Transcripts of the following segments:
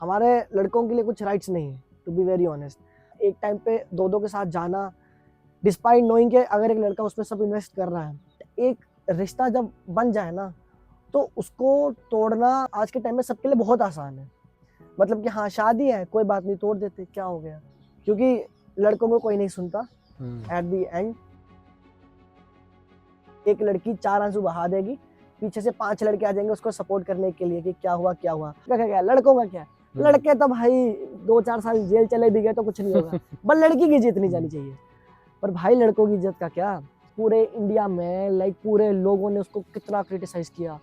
हमारे लड़कों के लिए कुछ राइट्स नहीं है, टू बी वेरी ऑनेस्ट। एक टाइम पे दो के साथ जाना, डिस्पाइट नोइंग के अगर एक लड़का उसमें सब इन्वेस्ट कर रहा है, एक रिश्ता जब बन जाए ना तो उसको तोड़ना आज के टाइम में सबके लिए बहुत आसान है। मतलब कि हाँ शादी है, कोई बात नहीं, तोड़ देते, क्या हो गया, क्योंकि लड़कों को कोई नहीं सुनता। एट द एंड एक लड़की 4 आंसू बहा देगी, पीछे से 5 लड़के आ जाएंगे उसको सपोर्ट करने के लिए कि क्या हुआ क्या हुआ। क्या लड़कों का क्या, लड़के तो भाई 2-4 साल जेल चले भी गए तो कुछ नहीं होगा। बस लड़की की इज्जत नहीं जानी चाहिए। पर भाई लड़कों की इज्जत का क्या, पूरे इंडिया में लाइक पूरे लोगों ने उसको कितना क्रिटिसाइज किया।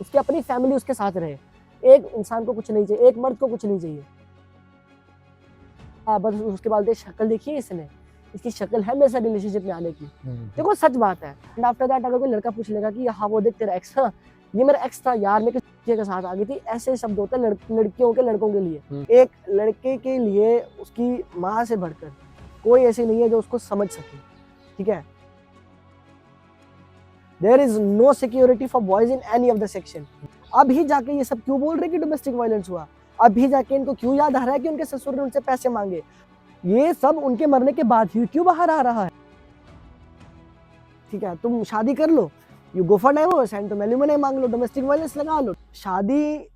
उसकी अपनी फैमिली उसके साथ रहे, एक इंसान को कुछ नहीं चाहिए, एक मर्द को कुछ नहीं चाहिए। बस उसके बाद शक्ल देखिए, इसने इसकी शक्ल है मेरे साथ रिलेशनशिप में आने की। देखो सच बात है। एंड आफ्टर दैट अगर कोई लड़का पूछ लेगा कि हाँ वो देख तेरा एक्स, हाँ ये मेरा एक्स था यार, मैं किसी के साथ आ गई थी, ऐसे शब्द होते हैं लड़कियों के लड़कों के लिए। एक लड़के के लिए उसकी माँ से बढ़कर कोई ऐसी नहीं है जो उसको समझ सके, ठीक है। There is no security for boys in any of the section. अभी जाके ये सब क्यों बोल रहे कि डोमेस्टिक वायलेंस हुआ, अभी जाके इनको क्यों याद आ रहा है कि उनके ससुर ने उनसे पैसे मांगे, ये सब उनके मरने के बाद ही क्यों बाहर आ रहा है। ठीक है, तुम शादी कर लो, you go for divorce and तुम एलिमनी मांग लो, डोमेस्टिक वायलेंस लगा लो। शादी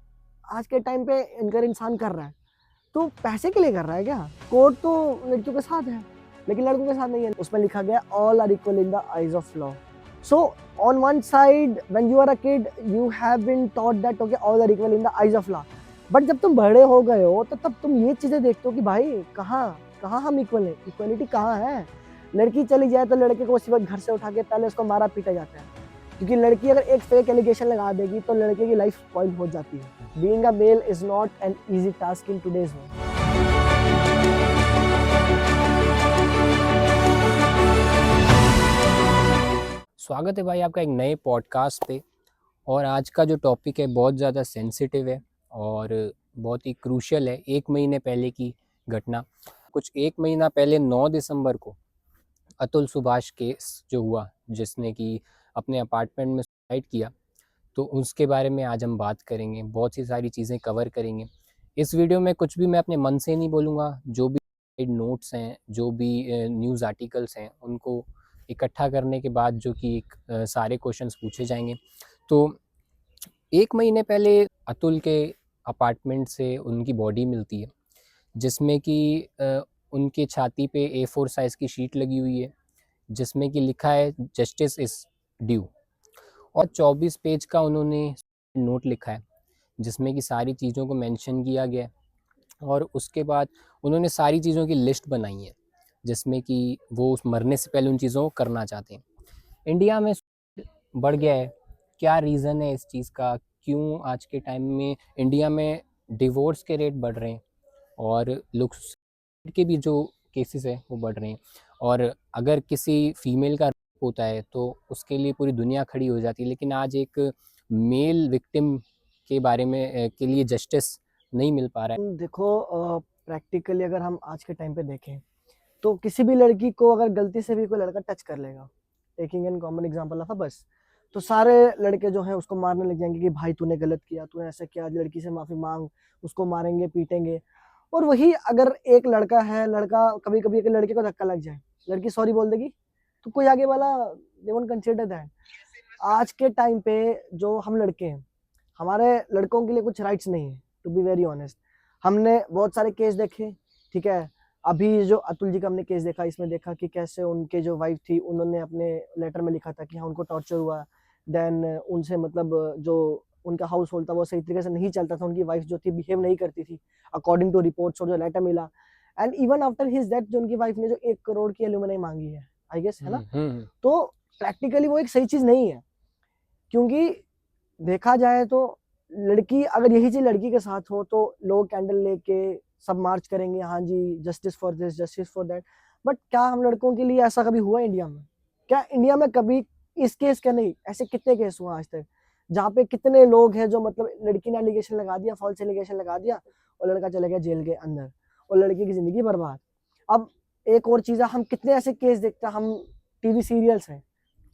आज के टाइम पे इनकर इंसान कर रहा है तो पैसे के लिए कर रहा है क्या। कोर्ट तो लड़कियों के साथ है लेकिन लड़कों के साथ नहीं है। उसमें लिखा गया all are equal in the eyes of law. So on one side when you are a kid you have been taught that okay all are equal in the eyes of law, but जब तुम बड़े हो गए हो तो तब तुम ये चीजें देखते हो कि भाई कहाँ कहाँ हम इक्वल है, इक्वलिटी कहाँ है। लड़की चली जाए तो लड़के को उसी वक्त घर से उठा के पहले उसको मारा पीटा जाता है, क्योंकि लड़की अगर एक फेक एलिगेशन लगा देगी तो लड़के की लाइफ स्पॉइल हो जाती है। Being a male is not an easy task in today's world. स्वागत है भाई आपका एक नए पॉडकास्ट पे। और आज का जो टॉपिक है बहुत ज़्यादा सेंसिटिव है और बहुत ही क्रूशियल है। 1 महीने पहले की घटना, कुछ 1 महीना पहले 9 दिसंबर को अतुल सुभाष केस जो हुआ, जिसने कि अपने अपार्टमेंट में सुसाइड किया, तो उसके बारे में आज हम बात करेंगे। बहुत सी सारी चीज़ें कवर करेंगे इस वीडियो में। कुछ भी मैं अपने मन से नहीं बोलूँगा, जो भी नोट्स हैं, जो भी न्यूज़ आर्टिकल्स हैं, उनको इकट्ठा करने के बाद जो कि एक सारे क्वेश्चंस पूछे जाएंगे। तो 1 महीने पहले अतुल के अपार्टमेंट से उनकी बॉडी मिलती है, जिसमें कि उनके छाती पे A4 साइज़ की शीट लगी हुई है, जिसमें कि लिखा है जस्टिस इज़ ड्यू। और 24 पेज का उन्होंने नोट लिखा है, जिसमें कि सारी चीज़ों को मेंशन किया गया है। और उसके बाद उन्होंने सारी चीज़ों की लिस्ट बनाई है, जिसमें कि वो उस मरने से पहले उन चीज़ों को करना चाहते हैं। इंडिया में बढ़ गया है, क्या रीज़न है इस चीज़ का? क्यों आज के टाइम में इंडिया में डिवोर्स के रेट बढ़ रहे हैं और लोग के भी जो केसेस हैं वो बढ़ रहे हैं। और अगर किसी फीमेल का रेप होता है तो उसके लिए पूरी दुनिया खड़ी हो जाती है, लेकिन आज एक मेल विक्टिम के बारे में के लिए जस्टिस नहीं मिल पा रहा है। देखो प्रैक्टिकली अगर हम आज के टाइम पे देखें तो किसी भी लड़की को अगर गलती से भी कोई लड़का टच कर लेगा, taking an common example of बस, तो सारे लड़के जो हैं उसको मारने लग जाएंगे कि भाई तूने गलत किया, तूने ऐसा किया, लड़की से माफी मांग, उसको मारेंगे पीटेंगे। और वही अगर एक लड़का है, लड़का कभी कभी एक लड़के को धक्का लग जाए, लड़की सॉरी बोल देगी तो कोई आगे वाला दे वोंट कंसीडर दैट। आज के टाइम पे जो हम लड़के हैं, हमारे लड़कों के लिए कुछ राइट्स नहीं है, टू बी वेरी ऑनेस्ट। हमने बहुत सारे केस देखे, ठीक है। अभी जो अतुल जी का हमने केस देखा, इसमें देखा कि कैसे उनके जो वाइफ थी उन्होंने अपने लेटर में लिखा था कि हाँ उनको टॉर्चर हुआ, देन उनसे मतलब जो उनका हाउस होल्ड था वो सही तरीके से नहीं चलता था, उनकी वाइफ जो थी बिहेव नहीं करती थी अकॉर्डिंग टू रिपोर्ट्स और जो लेटर मिला। And even after his death जो उनकी वाइफ ने जो 1 करोड़ की एल्यूमिनाई मांगी है, आई गेस, है ना। तो प्रैक्टिकली वो एक सही चीज नहीं है, क्योंकि देखा जाए तो लड़की अगर यही चीज लड़की के साथ हो तो लोग कैंडल लेके सब मार्च करेंगे, हाँ जी justice for this justice for that. But क्या हम लड़कों के लिए ऐसा कभी हुआ इंडिया में? क्या इंडिया में कभी इस केस का नहीं, ऐसे कितने केस हुआ आज तक जहाँ पे कितने लोग हैं जो मतलब लड़की ने एलिगेशन लगा दिया, फॉल्स एलिगेशन लगा दिया और लड़का चले गया जेल के अंदर और लड़की की जिंदगी बर्बाद। अब एक और चीज है, हम कितने ऐसे केस देखते हैं, हम टीवी सीरियल्स हैं,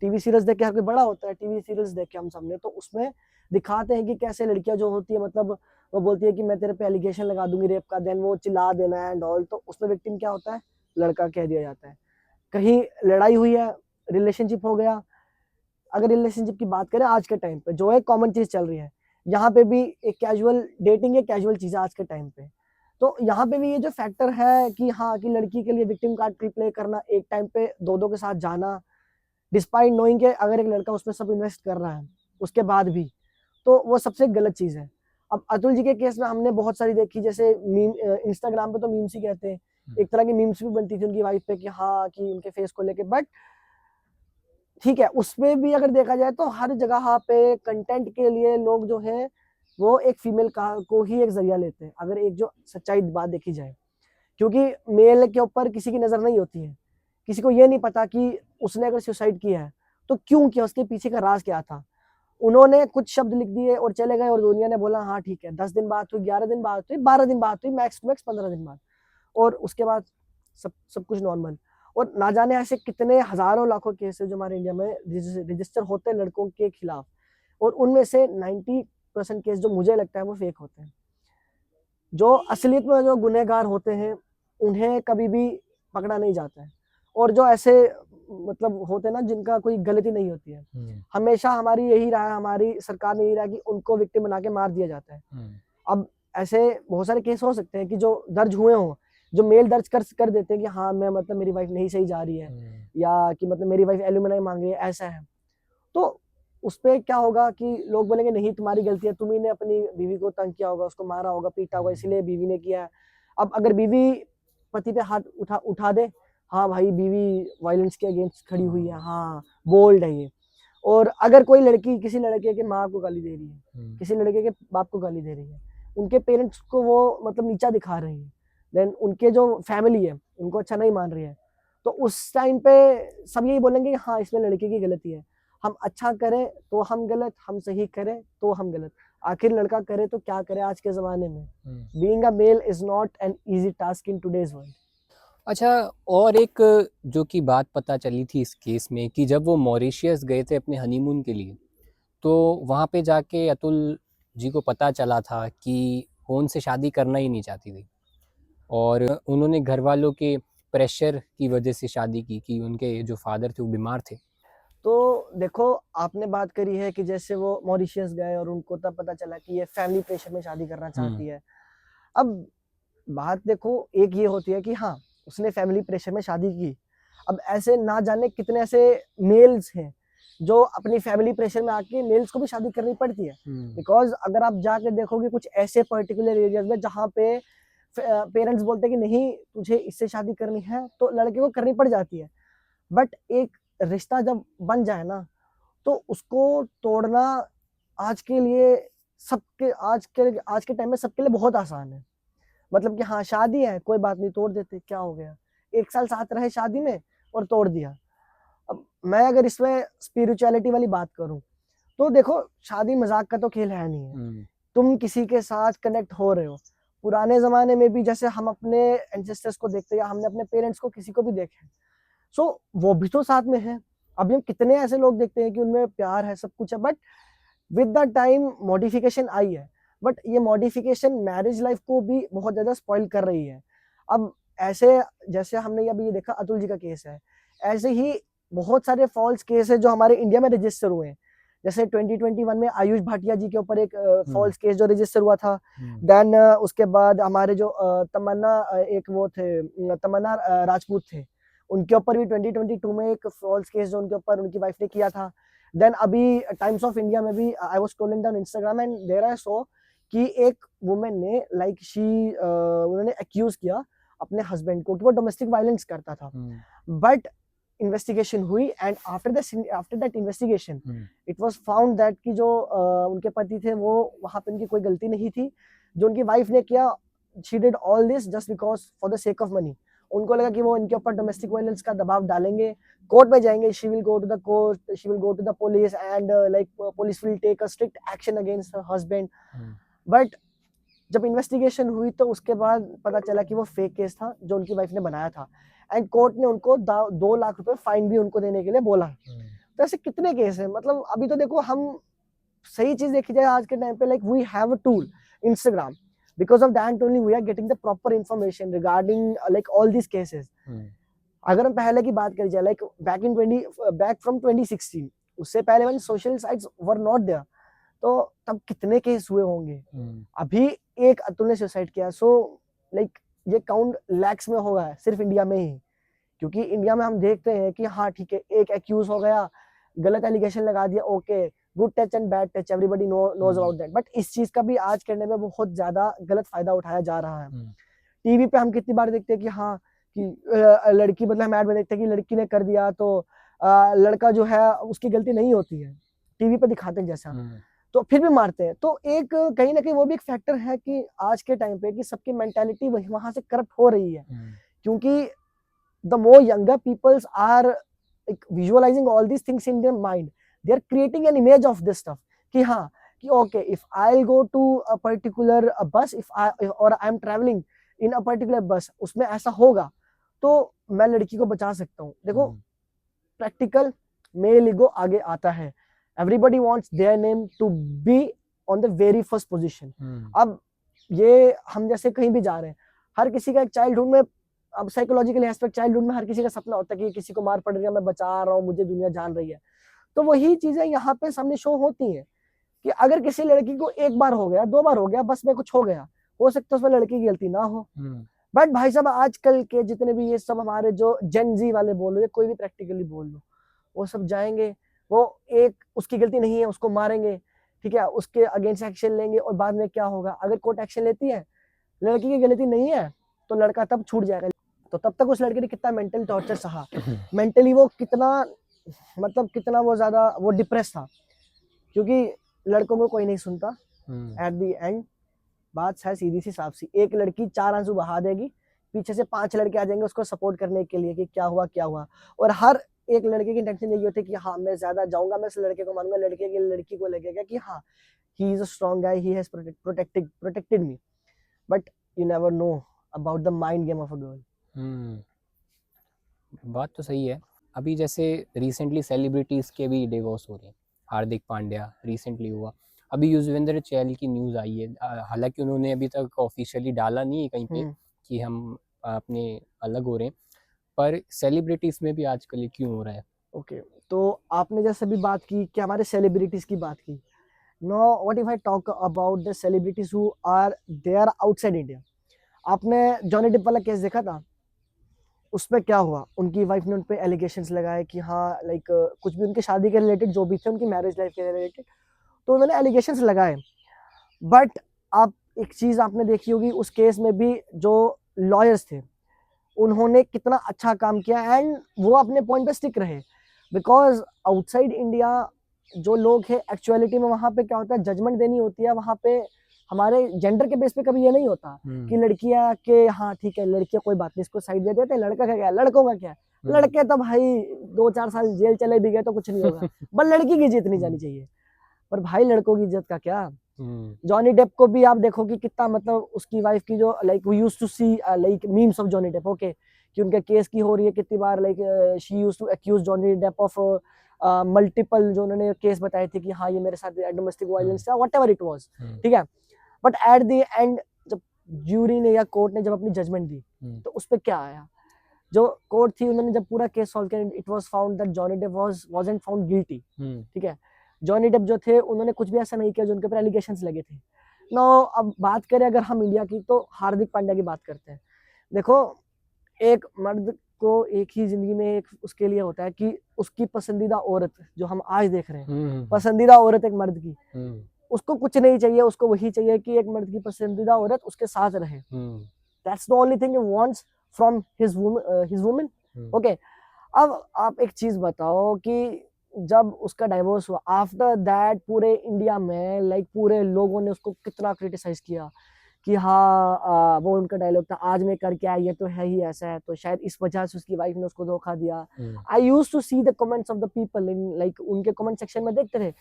टीवी सीरियल्स देख के हर कोई बड़ा होता है, टीवी सीरियल्स देख के हम सबने, तो उसमें दिखाते हैं कि कैसे लड़कियां जो होती है, मतलब वो बोलती है कि मैं तेरे पे एलिगेशन लगा दूंगी रेप का, देन वो चिल्ला देना एंड ऑल, तो उसमें विक्टिम क्या होता है, लड़का कह दिया जाता है। कहीं लड़ाई हुई है, रिलेशनशिप हो गया, अगर रिलेशनशिप की बात करें आज के टाइम पे जो है कॉमन चीज चल रही है, यहाँ पे भी एक कैजुअल डेटिंग है, कैजुअल चीज है आज के टाइम पे। तो यहाँ पे भी ये जो फैक्टर है कि हाँ, कि लड़की के लिए विक्टिम कार्ड प्ले करना, एक टाइम पे दो के साथ जाना, डिस्पाइट नोइंग के अगर एक लड़का उसमें सब इन्वेस्ट कर रहा है उसके बाद भी, तो वो सबसे गलत चीज है। अब अतुल जी के केस में हमने बहुत सारी देखी, जैसे मीम, इंस्टाग्राम पे तो मीम्स ही कहते हैं, एक तरह की मीम्स भी बनती थी उनकी वाइफ पे कि हाँ, कि उनके फेस को लेके, बट ठीक है, उसमें भी अगर देखा जाए तो हर जगह पे कंटेंट के लिए लोग जो है वो एक फीमेल को ही एक जरिया लेते हैं, अगर एक जो सच्चाई बात देखी जाए, क्योंकि मेल के ऊपर किसी की नजर नहीं होती है, किसी को ये नहीं पता कि उसने अगर सुसाइड किया है तो क्यों किया, उसके पीछे का राज क्या था। उन्होंने कुछ शब्द लिख दिए और चले गए, और दुनिया ने बोला हाँ ठीक है, 10 दिन बात हुई, 11 दिन बात हुई, 12 दिन बात हुई, मैक्स टू मैक्स 15 दिन बाद, और उसके बाद सब कुछ नॉर्मल। और ना जाने ऐसे कितने हजारों लाखों केस है जो हमारे इंडिया में रजिस्टर होते हैं लड़कों के खिलाफ, और उनमें से 90% केस जो मुझे लगता है वो फेक होते हैं। जो असलियत में जो गुनहगार होते हैं उन्हें कभी भी पकड़ा नहीं जाता है, और जो ऐसे मतलब होते हैं ना जिनका कोई गलती नहीं होती है, हमेशा हमारी यही रहा है, हमारी सरकार ने यही रहा कि उनको विक्टिम बना के मार दिया जाता है। अब ऐसे बहुत सारे केस हो सकते हैं कि जो दर्ज हुए हों, जो मेल दर्ज कर देते हैं कि हाँ मैं मतलब मेरी वाइफ नहीं सही जा रही है, या कि मतलब मेरी वाइफ एल्यूमिनाई मांग रही है, ऐसा है, तो उस पे क्या होगा कि लोग बोलेंगे नहीं तुम्हारी गलती है, तुम्ही ने अपनी बीवी को तंग किया होगा, उसको मारा होगा, पीटा होगा, इसलिए बीवी ने किया है। अब अगर बीवी पति पे हाथ उठा दे, हाँ भाई बीवी वायलेंस के अगेंस्ट खड़ी हुई है, हाँ बोल्ड है ये। और अगर कोई लड़की किसी लड़के के माँ को गाली दे रही है, किसी लड़के के बाप को गाली दे रही है, उनके पेरेंट्स को वो मतलब नीचा दिखा रही है, देन उनके जो फैमिली है उनको अच्छा नहीं मान रही है, तो उस टाइम पे सब यही बोलेंगे कि हाँ इसमें लड़के की गलती है, हम अच्छा करें तो हम गलत, हम सही करें तो हम गलत, आखिर लड़का करे तो क्या करे आज के जमाने में। Being a male is not an easy task in today's world. अच्छा, और एक जो कि बात पता चली थी इस केस में कि जब वो मॉरिशियस गए थे अपने हनीमून के लिए, तो वहाँ पे जाके अतुल जी को पता चला था कि वो उनसे शादी करना ही नहीं चाहती थी, और उन्होंने घर वालों के प्रेशर की वजह से शादी की कि उनके जो फादर थे वो बीमार थे। तो देखो, आपने बात करी है कि जैसे वो मॉरिशियस गए और उनको तब पता चला कि ये फैमिली प्रेशर में शादी करना चाहती है। अब बात देखो, एक ये होती है कि हाँ उसने फैमिली प्रेशर में शादी की, अब ऐसे ना जाने कितने ऐसे मेल्स हैं जो अपनी फैमिली प्रेशर में आके मेल्स को भी शादी करनी पड़ती है, बिकॉज अगर आप जाके देखोगे कुछ ऐसे पर्टिकुलर एरियाज में जहाँ पे पेरेंट्स बोलते हैं कि नहीं तुझे इससे शादी करनी है, तो लड़के को करनी पड़ जाती है। बट एक रिश्ता जब बन जाए ना, तो उसको तोड़ना आज के लिए सबके आज के टाइम में सबके लिए बहुत आसान है। मतलब कि हाँ शादी है, कोई बात नहीं, तोड़ देते, क्या हो गया, 1 साल साथ रहे शादी में और तोड़ दिया। अब मैं अगर इसमें स्पिरिचुअलिटी वाली बात करूं, तो देखो शादी मजाक का तो खेल है नहीं है, तुम किसी के साथ कनेक्ट हो रहे हो। पुराने जमाने में भी जैसे हम अपने एंसेस्टर्स को देखते हैं या हमने अपने पेरेंट्स को किसी को भी देखे, सो वो भी तो साथ में है। अभी हम कितने ऐसे लोग देखते हैं कि उनमें प्यार है, सब कुछ है, but with the time modification आई है, बट ये मॉडिफिकेशन मैरिज लाइफ को भी बहुत ज्यादा स्पॉइल कर रही है। अब ऐसे जैसे हमने अभी ये देखा अतुल जी का केस है, ऐसे ही बहुत सारे फॉल्स केस है जो हमारे इंडिया में रजिस्टर हुए हैं। जैसे 2021 में आयुष भाटिया जी के ऊपर एक फॉल्स केस जो रजिस्टर हुआ था। देन उसके बाद हमारे जो तमन्ना एक वो थे, तमन्ना राजपूत थे, उनके ऊपर भी 2022 में एक फॉल्स केस जो उनके ऊपर उनकी वाइफ ने किया था। देन अभी टाइम्स ऑफ इंडिया में भी I was scrolling down Instagram and there I saw कि एक वुमेन ने लाइक उन्होंने एक्यूज किया अपने हस्बैंड को कि वो डोमेस्टिक वायलेंस करता था, बट इन्वेस्टिगेशन हुई and after that investigation it was found that कि जो उनके पति थे वो वहां पे उनकी कोई गलती नहीं थी, जो उनकी वाइफ ने किया, she did all this just because for the sake of money. उनको लगा कि वो इनके ऊपर डोमेस्टिक वायलेंस का दबाव डालेंगे, कोर्ट में जाएंगे, she will go to the court, she will go to the police and like police will take a strict action against her husband. But जब इन्वेस्टिगेशन हुई तो उसके बाद पता चला कि वो फेक केस था जो उनकी वाइफ ने बनाया था, एंड कोर्ट ने उनको 2 लाख रुपए फाइन भी उनको देने के लिए बोला। तो ऐसे कितने केस हैं, मतलब अभी तो देखो हम सही चीज देखी जाए आज के टाइम पे, like we have a tool Instagram, because of that only we are getting the proper information regarding like all these cases. अगर हम पहले की बात करी जाए, लाइक बैक फ्रॉम 2016, उससे पहले when social sites were not there, तो तब कितने केस हुए होंगे। अभी एक अतुल ने सुसाइड किया, सो लाइक ये काउंट लैक्स में होगा सिर्फ इंडिया में ही, क्योंकि इंडिया में हम देखते हैं कि हाँ ठीक है, एक एक्यूज हो गया, गलत एलिगेशन लगा दिया, okay, good touch and bad touch, everybody knows about that, but इस चीज का भी आज करने में बहुत ज्यादा गलत फायदा उठाया जा रहा है। टीवी पे हम कितनी बार देखते हैं कि हाँ कि लड़की, मतलब हम ऐड में देखते हैं कि लड़की ने कर दिया तो लड़का जो है उसकी गलती नहीं होती है, टीवी पे दिखाते हैं जैसा, तो फिर भी मारते हैं। तो एक कहीं ना कहीं वो भी एक फैक्टर है कि आज के टाइम पे कि सबकी मेंटालिटी वहां से करप्ट हो रही है, क्योंकि the more younger peoples are like visualizing all these things in their mind, they are creating an image of this stuff कि हाँ कि okay, if I'll go to a particular bus, or I'm traveling in a particular bus, उसमें ऐसा होगा तो मैं लड़की को बचा सकता हूँ। देखो प्रैक्टिकल मेल ईगो आगे आता है, everybody wants their name to be on the very first position। अब ये हम जैसे कहीं भी जा रहे हैं, हर किसी का एक चाइल्डहुड में, अब साइकोलॉजिकल एस्पेक्ट, चाइल्डहुड में हर किसी का सपना होता है कि किसी को मार पड़ रही है, मैं बचा रहा हूँ, मुझे दुनिया जान रही है। तो वही चीजें यहाँ पे सामने शो होती हैं कि अगर किसी लड़की को एक बार हो गया, 2 बार हो गया, बस में कुछ हो गया, हो सकता है उसमें लड़की की गलती ना हो, बट भाई साहब आजकल के जितने भी ये सब हमारे जो जेन-जी वाले बोल लो या कोई भी प्रैक्टिकली बोल लो, वो सब जाएंगे, वो एक उसकी गलती नहीं है उसको मारेंगे, ठीक है, उसके अगेंस्ट एक्शन लेंगे, और बाद में क्या होगा, अगर कोर्ट एक्शन लेती है, लड़की की गलती नहीं है, तो लड़का तब छूट जाएगा। तो तब तक उस लड़के ने कितना मेंटल टॉर्चर सहा, मेंटली वो कितना, मतलब कितना वो ज्यादा वो डिप्रेस था, क्योंकि लड़कों को कोई नहीं सुनता। एट द एंड बात है सीधी सी साफ सी, एक लड़की 4 आंसू बहा देगी, पीछे से 5 लड़के आ जाएंगे उसको सपोर्ट करने के लिए कि क्या हुआ क्या हुआ, और हर एक लड़के की इंटेंशन यही होती है कि हाँ मैं ज्यादा जाऊंगा, मैं इस लड़के को मारूंगा, लड़की को लगेगा कि हाँ he is a strong guy, he has protected me, but you never know about the mind game of a girl. बात तो सही है। अभी जैसे रिसेंटली सेलिब्रिटीज के भी डिवोर्स हो रहे हैं, हार्दिक पांड्या रिसेंटली हुआ, अभी युजवेंद्र चहल की न्यूज़ आई है, हालांकि उन्होंने अभी तक ऑफिशियली डाला नहीं है कहीं पे कि हम अपने अलग हो रहे हैं, पर सेलिब्रिटीज में भी आजकल ये क्यों हो रहा है? ओके, तो आपने जैसे भी बात की कि हमारे सेलिब्रिटीज की बात की, no what if I talk about the celebrities who are there outside India. आपने जॉनी डिप वाला केस देखा था, उसमें क्या हुआ, उनकी वाइफ ने उन पे एलिगेशंस लगाए कि हाँ लाइक कुछ भी उनकी शादी के रिलेटेड जो भी थे, उनकी मैरिज लाइफ के रिलेटेड, तो उन्होंने एलिगेशंस लगाए, बट आप एक चीज आपने देखी होगी उस केस में भी जो लॉयर्स थे उन्होंने कितना अच्छा काम किया, एंड वो अपने पॉइंट पे स्टिक रहे, बिकॉज आउटसाइड इंडिया जो लोग हैं एक्चुअलिटी में वहाँ पे क्या होता है, जजमेंट देनी होती है, वहाँ पे हमारे जेंडर के बेस पे कभी ये नहीं होता कि लड़कियां के हाँ ठीक है लड़कियां कोई बात नहीं इसको साइड दे देते, लड़का क्या है, लड़कों का क्या है, लड़के तो भाई 2-4 साल जेल चले भी गए तो कुछ नहीं होगा, बस लड़की की इज्जत नहीं जानी चाहिए, पर भाई लड़कों की इज्जत का क्या। जॉनी डेप को भी आप देखो कि कितना, मतलब उसकी वाइफ की जो like we used to see like memes of Johnny Depp, okay, कि उनके केस की हो रही है कितनी बार, like she used to accuse Johnny Depp of multiple, जो उन्होंने केस बताए थे कि हाँ ये मेरे साथ डोमेस्टिक वायलेंस था, व्हाटएवर इट वाज, ठीक है, बट एट द एंड जब ज्यूरी ने या कोर्ट ने जब अपनी जजमेंट दी तो उस पर क्या आया, जो कोर्ट थी उन्होंने जब पूरा केस सॉल्व किया, it was found that Johnny Depp wasn't found guilty, ठीक है, जॉनी डेप जो थे उन्होंने कुछ भी ऐसा नहीं किया जो उनके ऊपर एलिगेशंस लगे थे। नो अब बात करें अगर हम इंडिया की, तो हार्दिक पांड्या की बात करते हैं। देखो एक मर्द को एक ही जिंदगी में एक उसके लिए होता है कि उसकी पसंदीदा औरत, जो हम आज देख रहे हैं पसंदीदा औरत एक मर्द की, उसको कुछ नहीं चाहिए, उसको वही चाहिए कि एक मर्द की पसंदीदा औरत उसके साथ रहे, that's the only thing he wants from his woman, okay. अब आप एक चीज बताओ कि जब उसका डाइवोर्स हुआ, आफ्टर दैट पूरे इंडिया में लाइक पूरे लोगों ने उसको कितना क्रिटिसाइज किया कि हाँ वो उनका डायलॉग था, आज मैं करके आया ये तो है ही ऐसा है, तो शायद इस वजह से उसकी वाइफ ने उसको धोखा दिया। I use to see the comments of the people in like उनके कमेंट सेक्शन में देखते थे,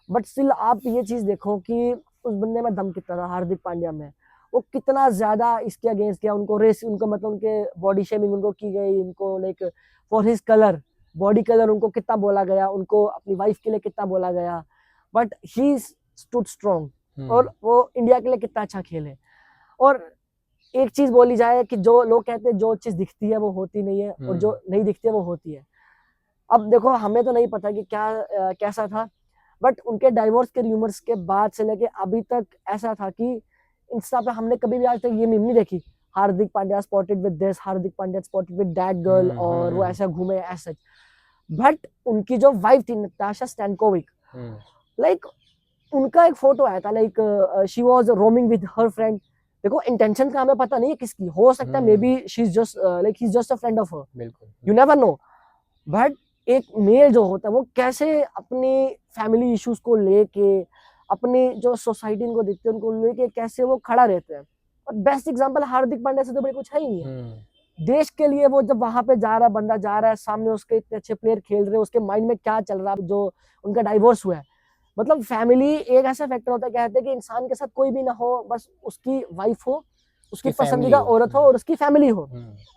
बट स्टिल आप ये चीज देखो कि उस बंदे में दम कितना था, हार्दिक पांड्या में, वो कितना ज्यादा इसके अगेंस्ट किया, उनको रेस, उनको मतलब उनके बॉडी शेमिंग उनको की गई, उनको like for his colour, body colour उनको कितना बोला गया, उनको अपनी वाइफ के लिए कितना बोला गया, बट ही स्टूड स्ट्रॉन्ग। और वो इंडिया के लिए कितना अच्छा खेले। और एक चीज बोली जाए कि जो लोग कहते हैं जो चीज दिखती है वो होती नहीं है, और जो नहीं दिखती है वो होती है। अब देखो हमें तो नहीं पता कि क्या कैसा था, बट उनके डाइवोर्स के रूमर्स के बाद से लेके अभी तक ऐसा था कि इंस्टा पे हमने कभी भी आज तक ये मीम नहीं देखी, Hardik Pandya spotted with this, Hardik Pandya spotted with that girl, और वो ऐसा घूमे ऐसा। बट उनकी जो वाइफ थी नताशा स्टैनकोविक, लाइक उनका एक फोटो आया था, like she was roaming with her friend. देखो इंटेंशन का हमें पता नहीं है किसकी, हो सकता है may be she is just like he is just a friend of her, बिल्कुल, यू नेवर नो। बट एक मेल जो होता है वो कैसे अपनी फैमिली इश्यूज को लेके, अपनी जो सोसाइटी इनको दिखते हैं उनको लेके कैसे वो खड़ा रहते हैं। और बेस्ट एग्जांपल हार्दिक पांड्या से तो बड़ी कुछ है ही नहीं है। देश के लिए वो जब वहां पे जा रहा बंदा जा रहा है, सामने उसके इतने अच्छे प्लेयर खेल रहे हैं, उसके माइंड में क्या चल रहा है, जो उनका डाइवोर्स हुआ है। मतलब फैमिली एक ऐसा फैक्टर होता है, कहते हैं कि इंसान के साथ कोई भी ना हो, बस उसकी वाइफ हो, उसकी पसंदीदा औरत हो और उसकी फैमिली हो,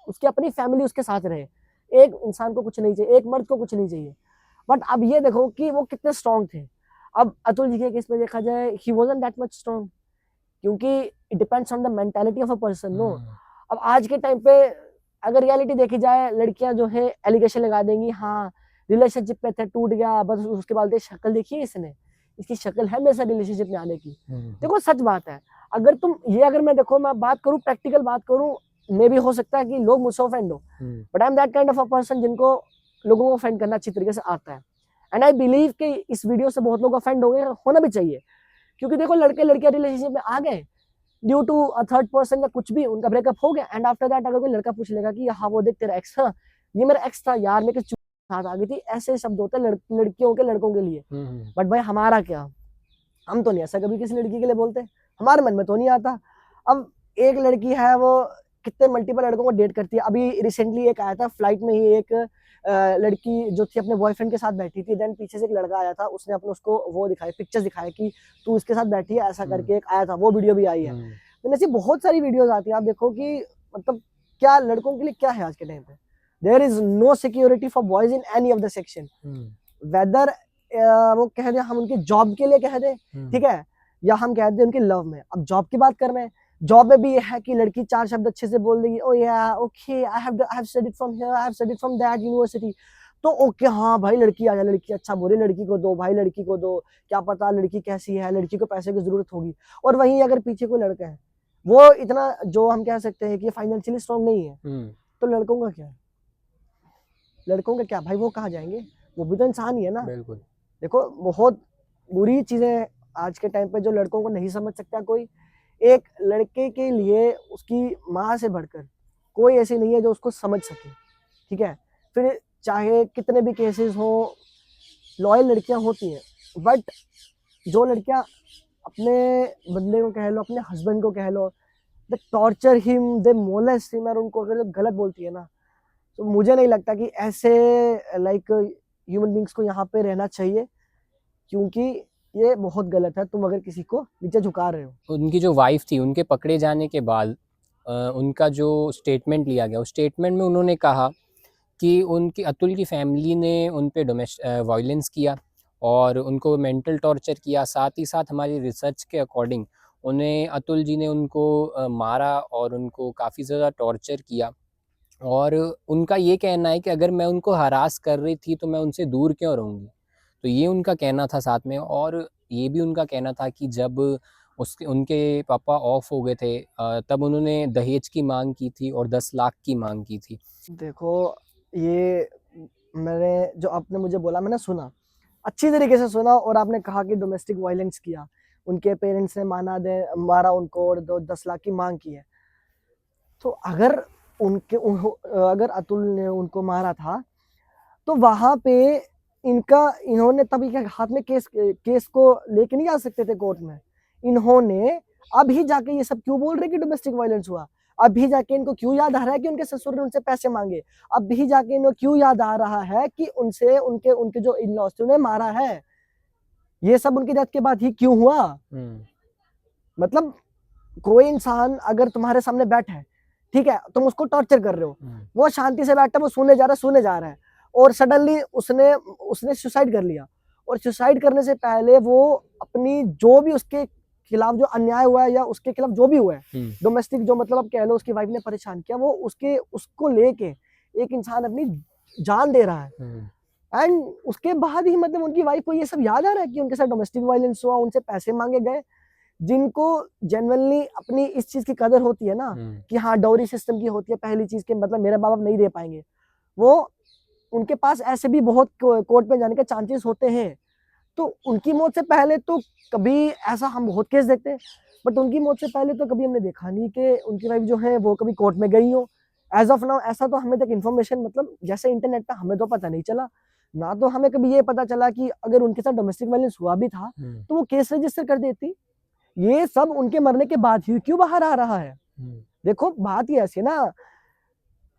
उसकी अपनी फैमिली उसके साथ रहे। एक इंसान को कुछ नहीं चाहिए, एक मर्द को कुछ नहीं चाहिए। बट अब ये देखो कि वो कितने स्ट्रॉन्ग थे। अब अतुल जी के केस में देखा जाए, he wasn't that much strong, क्योंकि it depends on the mentality of a person, no. अब आज के टाइम पे अगर रियलिटी देखी जाए, लड़कियां जो है एलिगेशन लगा देंगी, हाँ रिलेशनशिप में थे, टूट गया, बस उसके बाद शक्ल देखी है इसने, इसकी शक्ल है मेरे साथ रिलेशनशिप में आने की। देखो सच बात है, अगर तुम ये, अगर मैं देखो मैं बात करूं, प्रैक्टिकल बात करूं, मे भी हो सकता है कि लोग मुझसे ऑफेंड हो, but I am that kind of a person जिनको लोगों को ऑफेंड करना अच्छी तरीके से आता है। एंड आई बिलीव कि इस वीडियो से बहुत लोग ऑफेंड हो गए, होना भी चाहिए, क्योंकि देखो लड़के लड़कियां रिलेशनशिप में आ गए due to a third person या कुछ भी, उनका ब्रेकअप हो गया, एंड आफ्टर दैट अगर कोई लड़का पूछ लेगा कि हाँ वो देख तेरा एक्स, हाँ ये मेरा एक्स था यार, मैं किस साथ आ गई थी, ऐसे शब्द होते हैं लड़कियों के लड़कों के लिए। बट भाई हमारा क्या, हम तो नहीं ऐसा कभी किसी लड़की के लिए बोलते, हमारे मन में तो नहीं आता। अब एक लड़की है वो कितने मल्टीपल लड़कों को डेट करती है। अभी रिसेंटली एक आया था, फ्लाइट में ही एक लड़की जो थी अपने बॉयफ्रेंड के साथ बैठी थी, देन पीछे से एक लड़का आया था, उसने अपने उसको वो दिखाए, पिक्चर्स दिखाए कि तू इसके साथ बैठी है ऐसा करके, एक आया था, वो वीडियो भी आई है। तो ऐसी बहुत सारी वीडियोस आती है, आप देखो कि मतलब क्या लड़कों के लिए क्या है आज के टाइम पे। There is no security for boys in any of the section, whether वो कह दे हम उनकी जॉब के लिए कह दे, ठीक है, या हम कह दे उनकी लव में। अब जॉब की बात कर रहे हैं, जॉब में भी ये है कि लड़की 4 शब्द अच्छे से बोल देगी, ओ या okay I have studied from here, I have studied from that university, तो ओके हाँ भाई लड़की आ जाए, लड़की अच्छा बोले, लड़की को दो भाई, लड़की को दो, क्या पता लड़की कैसी है, लड़की को पैसे की जरूरत होगी। और वहीं अगर पीछे कोई लड़का है वो इतना जो हम कह सकते हैं कि फाइनेंशियली स्ट्रॉन्ग नहीं है, तो लड़कों का क्या, लड़कों का क्या भाई, वो कहाँ जाएंगे, वो भी तो इंसान ही है ना। बिल्कुल। देखो बहुत बुरी चीजें आज के टाइम पे जो लड़कों को नहीं समझ सकता कोई। एक लड़के के लिए उसकी माँ से बढ़कर कोई ऐसी नहीं है जो उसको समझ सके, ठीक है। फिर चाहे कितने भी केसेस हो, लॉयल लड़कियां होती हैं, बट जो लड़कियां अपने बंदे को कह लो, अपने हस्बैंड को कह लो, दे टॉर्चर हिम, दे मोलेस्ट हिम, और उनको अगर गलत बोलती है ना, तो मुझे नहीं लगता कि ऐसे लाइक ह्यूमन बींग्स को यहाँ पे रहना चाहिए, क्योंकि ये बहुत गलत है तुम अगर किसी को नीचे झुका रहे हो। उनकी जो वाइफ थी, उनके पकड़े जाने के बाद उनका जो स्टेटमेंट लिया गया, उस स्टेटमेंट में उन्होंने कहा कि उनकी अतुल की फैमिली ने उन पे वायलेंस किया और उनको मेंटल टॉर्चर किया। साथ ही साथ हमारी रिसर्च के अकॉर्डिंग उन्हें अतुल जी ने उनको मारा और उनको काफ़ी ज़्यादा टॉर्चर किया। और उनका ये कहना है कि अगर मैं उनको हरास कर रही थी तो मैं उनसे दूर क्यों रहूँगी। तो ये उनका कहना था साथ में। और ये भी उनका कहना था कि जब उसके उनके पापा ऑफ हो गए थे तब उन्होंने दहेज की मांग की थी और 10 लाख की मांग की थी। देखो ये मैंने जो आपने मुझे बोला, मैंने सुना, अच्छी तरीके से सुना, और आपने कहा कि डोमेस्टिक वायलेंस किया, उनके पेरेंट्स ने मारा उनको और 10 लाख की मांग की है। तो अगर अगर अतुल ने उनको मारा था तो वहां पे इन्होंने तभी हाथ में केस को लेके नहीं जा सकते थे कोर्ट में। इन्होंने अभी जाके ये सब क्यों बोल रहे कि डोमेस्टिक वायलेंस हुआ, अभी जाके इनको क्यों याद आ रहा है कि उनके ससुर ने उनसे पैसे मांगे, अभी जाके इन्हें क्यों याद आ रहा है कि उनसे उनके उनके जो इन-लॉज थे उन्हें मारा है। ये सब उनकी डेथ के बाद ही क्यों हुआ। मतलब कोई इंसान अगर तुम्हारे सामने बैठा है, ठीक है, तुम उसको टॉर्चर कर रहे हो, वो शांति से बैठा है, वो सोने जा रहा है, और सडनली उसने उसने सुसाइड कर लिया, और सुसाइड करने से पहले वो अपनी जो भी उसके खिलाफ जो अन्याय हुआ है या उसके खिलाफ जो भी हुआ है डोमेस्टिक, जो मतलब आप कह लो उसकी वाइफ ने परेशान किया, वो उसको लेके एक इंसान अपनी जान दे रहा है। एंड उसके बाद ही मतलब उनकी वाइफ को ये सब याद आ रहा है कि उनके साथ डोमेस्टिक वायलेंस हुआ, उनसे पैसे मांगे गए, जिनको जेन्युइनली अपनी इस चीज की कदर होती है ना कि हाँ डाउरी सिस्टम की होती है पहली चीज के, मतलब मेरे बाप नहीं दे पाएंगे, वो उनके पास ऐसे भी बहुत कोर्ट में जाने के चांसेस होते हैं। तो उनकी मौत से पहले तो कभी ऐसा हम बहुत केस देखते हैं, बट उनकी मौत से पहले तो कभी हमने देखा नहीं कि उनकी वाइफ जो है वो कभी कोर्ट में गई हो। एज ऑफ नाउ ऐसा तो हमें तक इन्फॉर्मेशन, मतलब जैसे इंटरनेट पे हमें तो पता नहीं चला ना, तो हमें कभी ये पता चला कि अगर उनके साथ डोमेस्टिक वायलेंस हुआ भी था तो वो केस रजिस्टर कर देती। ये सब उनके मरने के बाद ही क्यों बाहर आ रहा है? देखो बात ही ऐसी ना,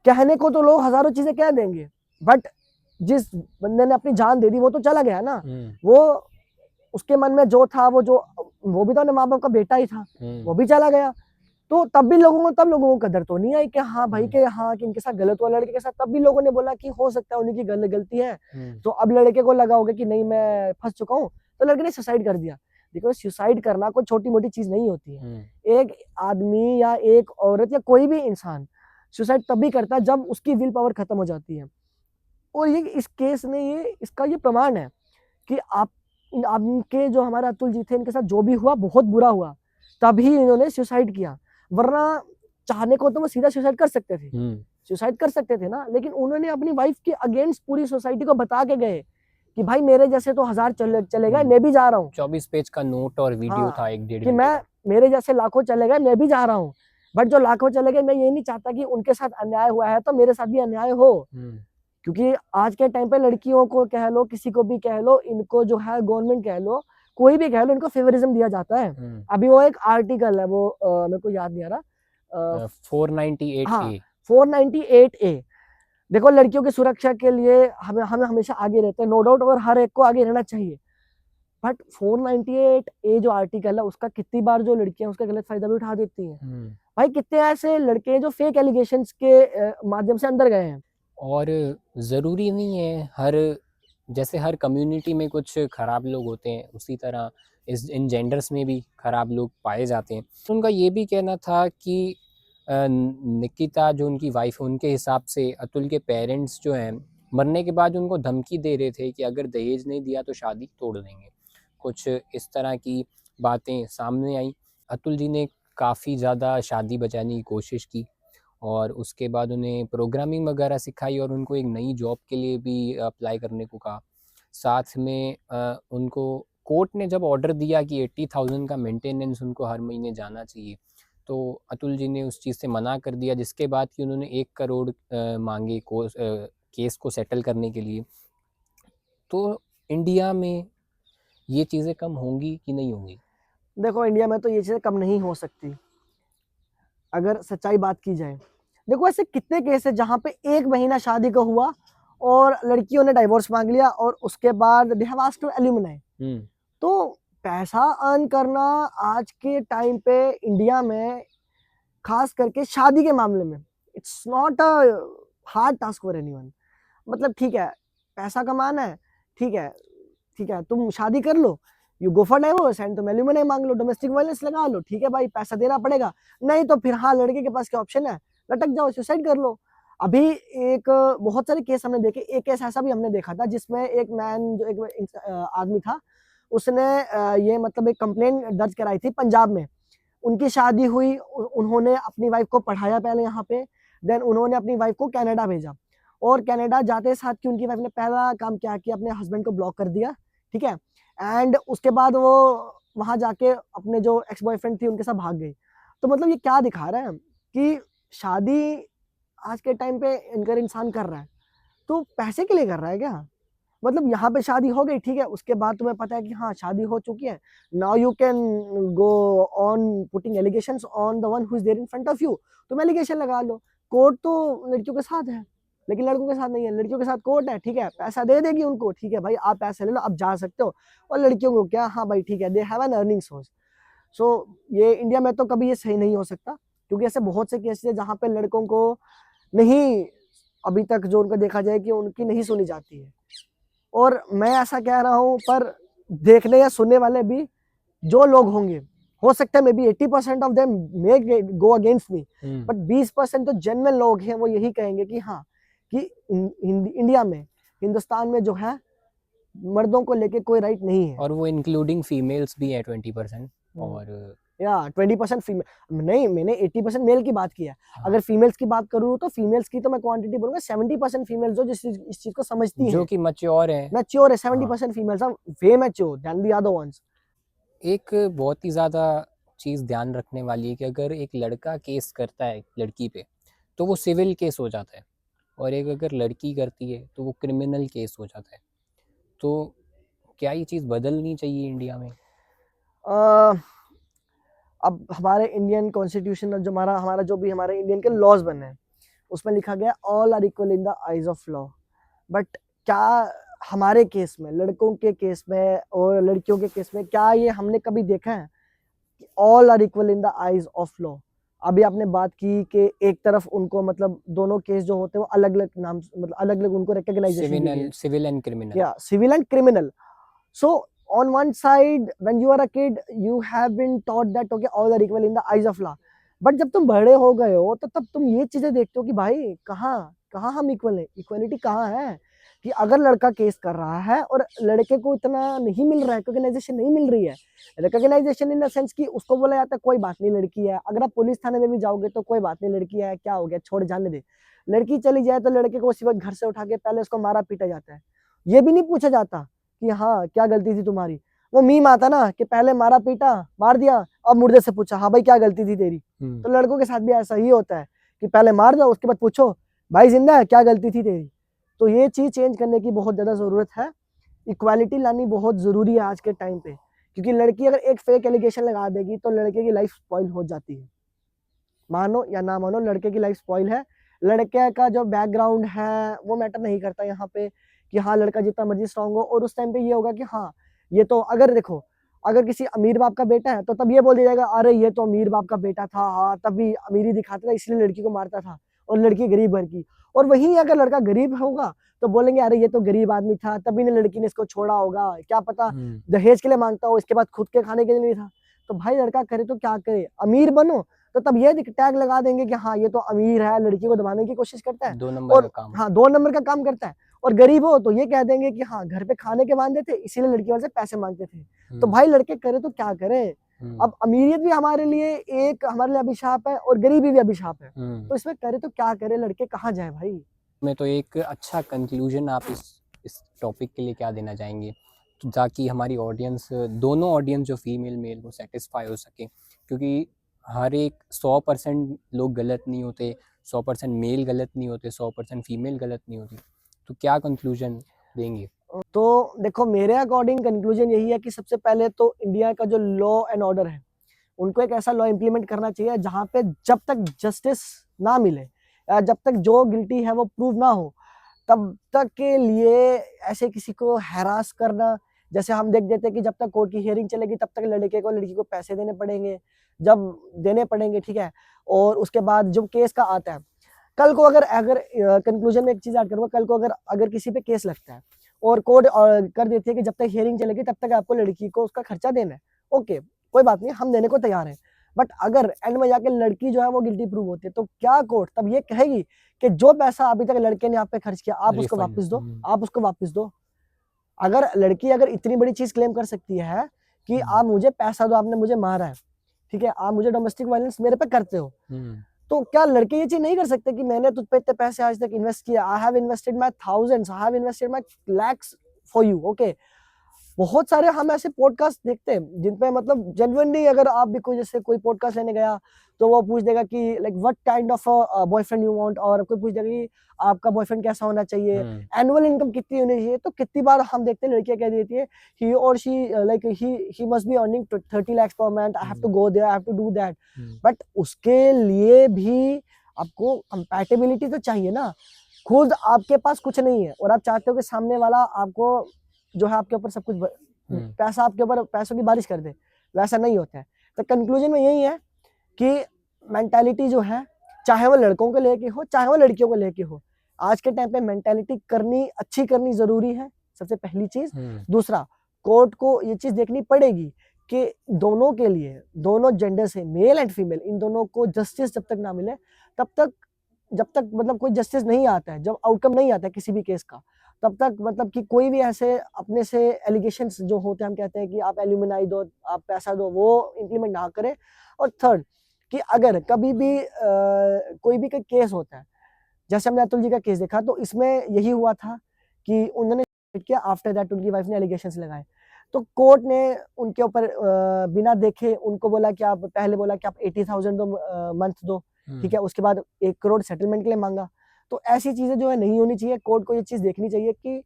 कहने को तो लोग हजारों चीजें कह देंगे, बट जिस बंदे ने अपनी जान दे दी वो तो चला गया ना। वो उसके मन में जो था वो भी तो अपने माँ बाप का बेटा ही था, वो भी चला गया। तो तब लोगों को कदर तो नहीं आई कि हाँ भाई के हाँ कि इनके साथ गलत हुआ लड़के के साथ, तब भी लोगों ने बोला कि हो सकता है उन्हीं की गलती है। तो अब लड़के को लगा होगा कि नहीं मैं फंस चुका हूँ, तो लड़के ने सुसाइड कर दिया। देखो सुसाइड करना कोई छोटी मोटी चीज नहीं होती है। एक आदमी या एक औरत या कोई भी इंसान सुसाइड तभी करता है जब उसकी विल पावर खत्म हो जाती है। और ये इस केस में इसका ये प्रमाण है कि आपके जो हमारे अतुल जी थे, इनके साथ जो भी हुआ बहुत बुरा हुआ, तभी इन्होंने सुसाइड किया। वरना चाहने को तो वो सीधा सुसाइड कर सकते थे ना, लेकिन उन्होंने अपनी वाइफ के अगेंस्ट पूरी सोसाइटी को बता के गए कि भाई मेरे जैसे तो 1000 चले गए, मैं भी जा रहा हूँ। 24 पेज का नोट और वीडियो था 1-1.5 कि मैं मेरे जैसे लाखों चले गए, मैं भी जा रहा हूँ, बट जो लाखों चले गए मैं ये नहीं चाहता कि उनके साथ अन्याय हुआ है तो मेरे साथ भी अन्याय हो। क्योंकि आज के टाइम पे लड़कियों को कह लो, किसी को भी कह लो, इनको जो है गवर्नमेंट कह लो, कोई भी कह लो, इनको फेवरिज्म दिया जाता है। अभी वो एक आर्टिकल है, वो मेरे को याद नहीं आ रहा, 498A। 498A। देखो लड़कियों की सुरक्षा के लिए हमें हमेशा आगे रहते हैं, नो डाउट, और हर एक को आगे रहना चाहिए। बट 498A जो आर्टिकल है उसका कितनी बार जो लड़कियां उसका गलत फायदा भी उठा देती हैं। भाई कितने ऐसे लड़के जो फेक एलिगेशंस के माध्यम से अंदर गए हैं। और ज़रूरी नहीं है जैसे हर कम्युनिटी में कुछ ख़राब लोग होते हैं, उसी तरह इन जेंडर्स में भी ख़राब लोग पाए जाते हैं। तो उनका ये भी कहना था कि निकिता जो उनकी वाइफ है, उनके हिसाब से अतुल के पेरेंट्स जो हैं मरने के बाद उनको धमकी दे रहे थे कि अगर दहेज नहीं दिया तो शादी तोड़ देंगे। कुछ इस तरह की बातें सामने आई। अतुल जी ने काफ़ी ज़्यादा शादी बचाने की कोशिश की और उसके बाद उन्हें प्रोग्रामिंग वगैरह सिखाई और उनको एक नई जॉब के लिए भी अप्लाई करने को कहा। साथ में उनको कोर्ट ने जब ऑर्डर दिया कि 80,000 का मेंटेनेंस उनको हर महीने जाना चाहिए, तो अतुल जी ने उस चीज़ से मना कर दिया, जिसके बाद कि उन्होंने 1 करोड़ मांगे केस को सेटल करने के लिए। तो इंडिया में ये चीज़ें कम होंगी कि नहीं होंगी? देखो इंडिया में तो ये चीज़ें कम नहीं हो सकती अगर सच्चाई बात की जाए। देखो ऐसे कितने केस है जहाँ पे 1 महीना शादी का हुआ और लड़कियों ने डाइवोर्स मांग लिया और उसके बाद they have asked for alimony. तो पैसा अर्न करना आज के टाइम पे इंडिया में, खास करके शादी के मामले में, it's not a hard task for anyone. मतलब ठीक है पैसा कमाना है, ठीक है तुम शादी कर लो, you go for divorce and तुम एलिमनी मांग लो, डोमेस्टिक वायलेंस लगा लो, ठीक है भाई पैसा देना पड़ेगा, नहीं तो फिर हाँ लड़के के पास क्या ऑप्शन है, लटक जाओ, सुसाइड कर लो। अभी एक बहुत सारे केस हमने देखे, एक केस ऐसा भी हमने देखा था जिसमें एक मैन जो एक आदमी था, उसने ये मतलब एक कंप्लेंट दर्ज कराई थी पंजाब में। उनकी शादी हुई, उन्होंने अपनी वाइफ को पढ़ाया पहले यहाँ पे, देन उन्होंने अपनी वाइफ को कनाडा भेजा, और कनाडा जाते साथ की उनकी वाइफ ने पहला काम क्या किया, अपने हस्बैंड को ब्लॉक कर दिया, ठीक है। एंड उसके बाद वो वहां जाके अपने जो एक्स बॉयफ्रेंड थी उनके साथ भाग गई। तो मतलब ये क्या दिखा रहा है कि शादी आज के टाइम पे इनकर इंसान कर रहा है तो पैसे के लिए कर रहा है क्या? मतलब यहाँ पे शादी हो गई, ठीक है, उसके बाद तुम्हें पता है कि हाँ शादी हो चुकी है, now you can go on putting allegations on the one who is there in front of you. तुम एलिगेशन लगा लो, कोर्ट तो लड़कियों के साथ है लेकिन लड़कों के साथ नहीं है, लड़कियों के साथ कोर्ट है, ठीक है, पैसा दे देगी उनको, ठीक है भाई आप पैसे ले लो, आप जा सकते हो। और लड़कियों को क्या, हाँ भाई ठीक है, they have an earning source. So ये इंडिया में तो कभी ये सही नहीं हो सकता, क्योंकि ऐसे बहुत से केसेस है जहाँ पे लड़कों को नहीं अभी तक जो उनको देखा जाए कि उनकी नहीं सुनी जाती है। और मैं ऐसा कह रहा हूँ, पर देखने या सुनने वाले भी जो लोग होंगे, हो सकता है may be 80% of them may go against me, but 20% तो जेन्युइन लोग हैं, वो यही कहेंगे कि हाँ, कि इंडिया में, हिंदुस्तान में जो है मर्दों को लेके कोई राइट नहीं है। और वो इंक्लूडिंग फीमेल्स भी है 20%। और या 20% फीमेल नहीं, मैंने 80% मेल की बात किया। हाँ, अगर फीमेल्स की बात करूँ तो फीमेल्स की तो मैं क्वांटिटी बोलूंगा 70% फीमेल्स जो इस चीज को समझती जो हैं, कि मैच्योर है। मैच्योर है। हाँ। 70% females are way mature than the other ones. एक बहुत ही ज़्यादा चीज़ ध्यान रखने वाली है कि अगर एक लड़का केस करता है लड़की पे तो वो सिविल केस हो जाता है, और एक अगर लड़की करती है तो वो क्रिमिनल केस हो जाता है। तो क्या ये चीज़ बदलनी चाहिए इंडिया में? अब हमारे इंडियन कॉन्स्टिट्यूशन जो हमारा जो भी हमारे इंडियन के लॉज बने हैं, उसमें लिखा गया all are equal in the eyes of law. But क्या हमारे केस में, लड़कों के केस में और लड़कियों के केस में, क्या ये हमने कभी देखा है कि all are equal in the eyes of law? अभी आपने बात की कि एक तरफ उनको मतलब दोनों केस जो होते हैं वो अलग अलग नाम, मतलब अलग अलग उनको रिकॉग्नाइजेशन दी गई है, सिविल एंड क्रिमिनल। या civil and criminal. So on one side, when you are a kid, you have been taught that okay, all are equal in the eyes of law. But जब तुम बड़े हो गए हो तो तब तुम ये चीजें देखते हो कि भाई कहाँ कहाँ हम इक्वल है, इक्वलिटी कहाँ है? कि अगर लड़का केस कर रहा है और लड़के को इतना नहीं मिल रहा है, रिकॉग्नाइजेशन नहीं मिल रही है, रिकॉग्नाइजेशन इन द सेंस कि उसको बोला जाता है कोई बात नहीं लड़की है। अगर आप पुलिस थाने में भी जाओगे तो कोई बात नहीं लड़की है, क्या हो गया, छोड़ जाने दे। लड़की चली जाए तो लड़के को उसी वक्त घर से उठा के पहले उसको मारा पीटा जाता है। ये भी नहीं पूछा जाता कि हाँ क्या गलती थी तुम्हारी। वो मीम आता ना कि पहले मारा पीटा, मार दिया, अब मुर्दे से पूछा हाँ भाई क्या गलती थी तेरी। तो लड़कों के साथ भी ऐसा ही होता है कि पहले मार दो, उसके बाद पूछो भाई जिंदा है, क्या गलती थी तेरी। तो ये चीज चेंज करने की बहुत ज्यादा जरूरत है। इक्वालिटी लानी बहुत जरूरी है आज के टाइम पे, क्योंकि लड़की अगर एक फेक एलिगेशन लगा देगी तो लड़के की लाइफ स्पॉइल हो जाती है। मानो या ना मानो, लड़के की लाइफ स्पॉइल है। लड़के का जो बैकग्राउंड है वो मैटर नहीं करता यहाँ पे, कि हाँ लड़का जितना मर्जी स्ट्रांग हो। और उस टाइम पे ये होगा कि हाँ ये तो, अगर देखो अगर किसी अमीर बाप का बेटा है तो तब ये बोल दिया जाएगा अरे ये तो अमीर बाप का बेटा था, हाँ तभी अमीरी दिखाता था इसलिए लड़की को मारता था, और लड़की गरीब घर की। और वहीं अगर लड़का गरीब होगा तो बोलेंगे अरे ये तो गरीब आदमी था तभी ने लड़की ने इसको छोड़ा होगा, क्या पता दहेज के लिए मांगता हो, इसके बाद खुद के खाने के लिए नहीं था। तो भाई लड़का करे तो क्या करे, अमीर बनो तो तब ये टैग लगा देंगे कि हाँ ये तो अमीर है, लड़की को दबाने की कोशिश करता है, 2 नंबर और का काम। हाँ 2 नंबर का काम करता है। और गरीब हो तो ये कह देंगे कि हाँ घर पे खाने के वांदे थे इसीलिए लड़की वाले से पैसे मांगते थे। तो भाई लड़के करे तो क्या करे। अब अमीरियत भी हमारे लिए एक, हमारे लिए अभिशाप है और गरीबी भी अभिशाप है। तो इसमें करे तो क्या करे, लड़के कहाँ जाए भाई। मैं तो एक अच्छा कंक्लूजन आप इस टॉपिक के लिए क्या देना चाहेंगे, तो ताकि हमारी ऑडियंस, दोनों ऑडियंस जो फीमेल मेल वो सेटिस्फाई हो सके, क्योंकि हर एक 100% लोग गलत नहीं होते, 100% मेल गलत नहीं होते, 100% फीमेल गलत नहीं होती। तो क्या कंक्लूजन देंगे? तो देखो मेरे अकॉर्डिंग कंक्लूजन यही है कि सबसे पहले तो इंडिया का जो लॉ एंड ऑर्डर है उनको एक ऐसा लॉ इम्प्लीमेंट करना चाहिए जहां पे जब तक जस्टिस ना मिले या जब तक जो गिल्टी है वो प्रूव ना हो तब तक के लिए ऐसे किसी को हैरास करना, जैसे हम देख देते हैं कि जब तक कोर्ट की हियरिंग चलेगी तब तक लड़के को लड़की को पैसे देने पड़ेंगे, जब देने पड़ेंगे ठीक है। और उसके बाद जब केस का आता है, कल को अगर अगर कंक्लूजन में एक चीज ऐड करूंगा, कल को अगर अगर किसी पे केस लगता है और कोर्ट कर देती है कि जब तक हियरिंग चलेगी तब तक आपको लड़की को उसका खर्चा देना है, ओके कोई बात नहीं हम देने को तैयार हैं। बट अगर एंड में जाके लड़की जो है वो गिल्टी प्रूव होती है तो क्या कोर्ट तब ये कहेगी कि जो पैसा अभी तक लड़के ने आप पे खर्च किया आप उसको वापस दो, आप उसको वापस दो। अगर लड़की अगर इतनी बड़ी चीज क्लेम कर सकती है कि आप मुझे पैसा दो, आपने मुझे मारा है, ठीक है, आप मुझे डोमेस्टिक वायलेंस मेरे पे करते हो, तो क्या लड़के ये चीज नहीं कर सकते कि मैंने तुझ पे इतने पैसे आज तक इन्वेस्ट किया, I have invested my thousands, I have invested my lakhs for you, okay. बहुत सारे हम ऐसे पॉडकास्ट देखते हैं जिन पे मतलब जेन्युइनली अगर आप भी कोई जैसे कोई पॉडकास्ट लेने गया तो वो पूछ देगा कि like what kind of boyfriend you want, और कोई पूछ देगा कि आपका बॉयफ्रेंड कैसा होना चाहिए, एनुअल इनकम कितनी होनी चाहिए। तो कितनी बार हम देखते हैं लड़कियां कह देती है ही और she like he must be earning 30 lakhs per month, I have to go there, I have to do that. But उसके लिए भी आपको कंपैटिबिलिटी तो चाहिए ना। खुद आपके पास कुछ नहीं है और आप चाहते हो कि सामने वाला आपको जो है आपके ऊपर सब कुछ पैसा आपके ऊपर पैसों की बारिश कर दे, वैसा नहीं होता है। तो कंक्लूजन में यही है कि मेंटालिटी जो है चाहे वो लड़कों को लेके हो चाहे वो लड़कियों को लेके हो, आज के टाइम पे मेंटेलिटी करनी अच्छी करनी जरूरी है, सबसे पहली चीज। हम्म, दूसरा, कोर्ट को ये चीज देखनी पड़ेगी कि दोनों के लिए, दोनों जेंडर से, मेल एंड फीमेल, इन दोनों को जस्टिस जब तक ना मिले तब तक, जब तक मतलब कोई जस्टिस नहीं आता है, जब आउटकम नहीं आता है किसी भी केस का, तब तक मतलब कि कोई भी ऐसे अपने से एलिगेशंस जो होते हैं, हम कहते हैं कि आप एल्यूमिनाई दो, आप पैसा दो, वो इम्प्लीमेंट ना करें। और थर्ड, कि अगर कभी भी कोई भी केस होता है, जैसे हमने अतुल जी का केस देखा, तो इसमें यही हुआ था कि उन्होंने किया, आफ्टर दैट उनकी वाइफ ने एलिगेशंस लगाए, तो कोर्ट ने उनके ऊपर बिना देखे उनको बोला कि आप, पहले बोला कि आप 80,000 दो मंथ दो, ठीक है, उसके बाद 1 करोड़ सेटलमेंट के लिए मांगा। तो ऐसी चीजें जो है नहीं होनी चाहिए। कोर्ट को ये चीज देखनी चाहिए कि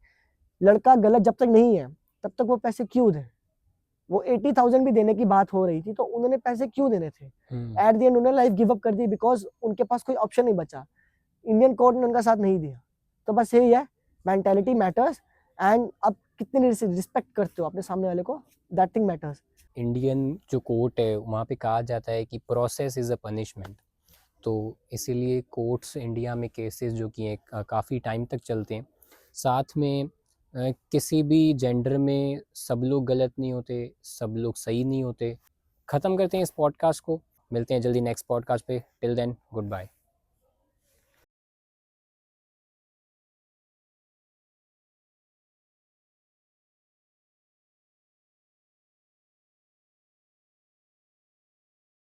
लड़का गलत जब तक नहीं है तब तक वो पैसे क्यों दे। वो 80,000 भी देने की बात हो रही थी, तो उन्होंने पैसे क्यों देने थे? एट द एंड उन्होंने लाइफ गिव अप कर दी, बिकॉज उनके पास कोई ऑप्शन नहीं बचा, इंडियन कोर्ट ने उनका साथ नहीं दिया। तो बस यही है, मेंटालिटी मैटर्स, एंड आप कितनी रिस्पेक्ट करते हो अपने सामने वाले को, दैट थिंग मैटर्स। इंडियन जो कोर्ट है वहाँ पे कहा जाता है कि प्रोसेस इज़ अ पनिशमेंट, तो इसीलिए कोर्ट्स इंडिया में केसेस जो कि हैं काफ़ी टाइम तक चलते हैं। साथ में किसी भी जेंडर में सब लोग गलत नहीं होते, सब लोग सही नहीं होते। ख़त्म करते हैं इस पॉडकास्ट को, मिलते हैं जल्दी नेक्स्ट पॉडकास्ट पे। Till then, good bye.